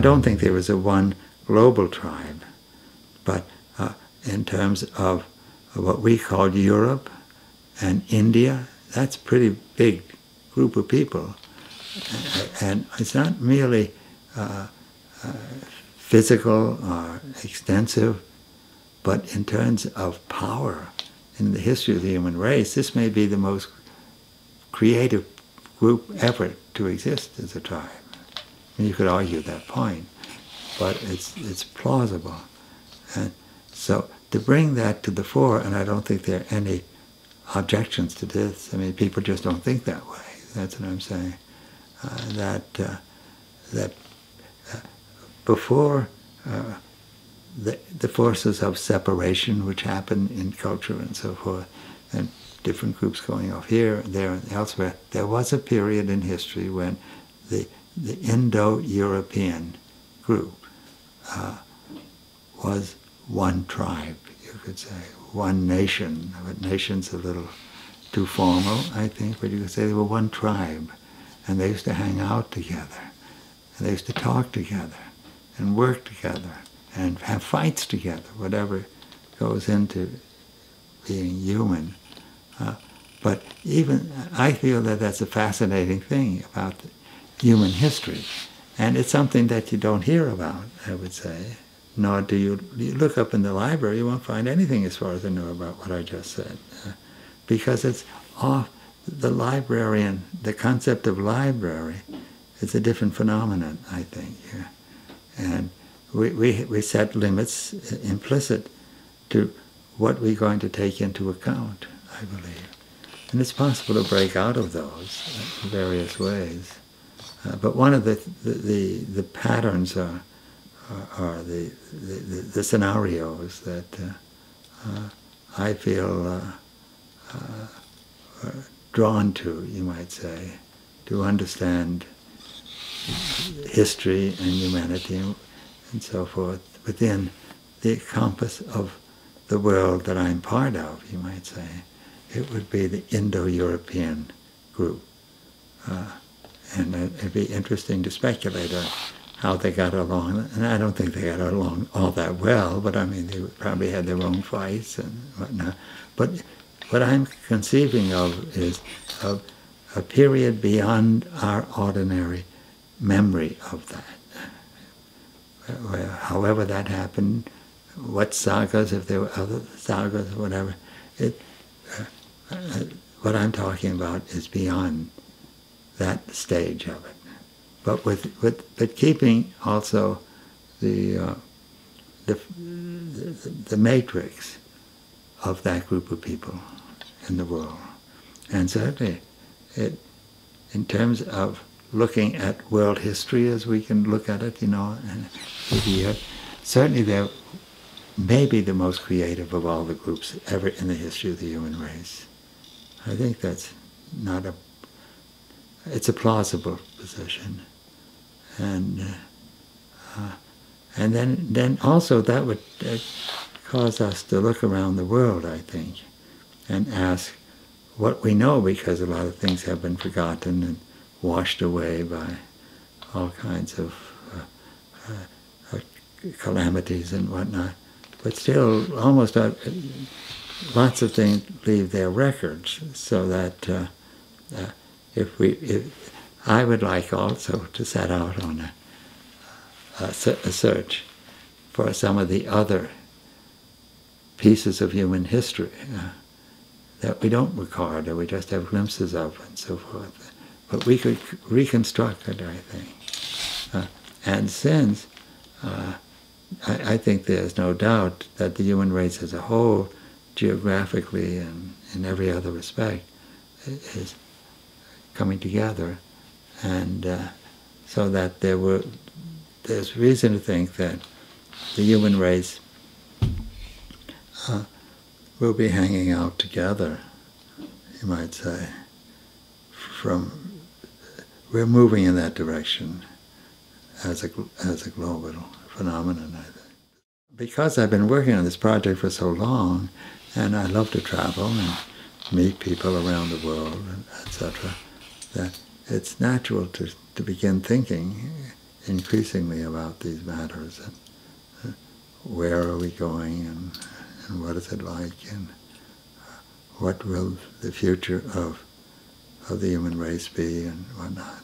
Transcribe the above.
don't think there was a one global tribe, but in terms of what we call Europe and India, that's a pretty big group of people. And it's not merely physical or extensive, but in terms of power in the history of the human race, this may be the most creative group ever to exist as a tribe. I mean, you could argue that point, but it's plausible. And so to bring that to the fore, and I don't think there are any objections to this. I mean, people just don't think that way. That's what I'm saying. Before the forces of separation which happen in culture and so forth, and different groups going off here, there, and elsewhere, there was a period in history when the Indo-European group was one tribe, you could say, one nation. But nation's a little too formal, I think, but you could say they were one tribe. And they used to hang out together, and they used to talk together, and work together, and have fights together, whatever goes into being human. But even, I feel that that's a fascinating thing about human history. And it's something that you don't hear about, I would say. Nor do you look up in the library, you won't find anything as far as I know about what I just said. Because it's off, the librarian, the concept of library is a different phenomenon, I think. And we set limits implicit to what we're going to take into account, I believe. And it's possible to break out of those in various ways. But one of the patterns are the scenarios that I feel drawn to, you might say, to understand history and humanity and so forth within the compass of the world that I'm part of, you might say. It would be the Indo-European group. And it'd be interesting to speculate on how they got along. And I don't think they got along all that well, but I mean, they probably had their own fights and whatnot. But what I'm conceiving of is of a period beyond our ordinary memory of that. Where, however that happened, what sagas, if there were other sagas or whatever, what I'm talking about is beyond that stage of it, but keeping also the matrix of that group of people in the world, and certainly in terms of looking at world history as we can look at it, and here, certainly they're maybe the most creative of all the groups ever in the history of the human race. I think that's not a. It's a plausible position, and then also that would cause us to look around the world, I think, and ask what we know, because a lot of things have been forgotten and washed away by all kinds of calamities and whatnot. But still, almost lots of things leave their records, so that I would like also to set out on a search for some of the other pieces of human history that we don't record, or we just have glimpses of, and so forth. But we could reconstruct it, I think. And since I think there's no doubt that the human race as a whole, geographically and in every other respect, is coming together, and so that there's reason to think that the human race will be hanging out together, you might say. We're moving in that direction as a global phenomenon, I think. Because I've been working on this project for so long, and I love to travel and meet people around the world, etc., that it's natural to begin thinking increasingly about these matters. And where are we going, and what is it like, and what will the future of the human race be, and whatnot.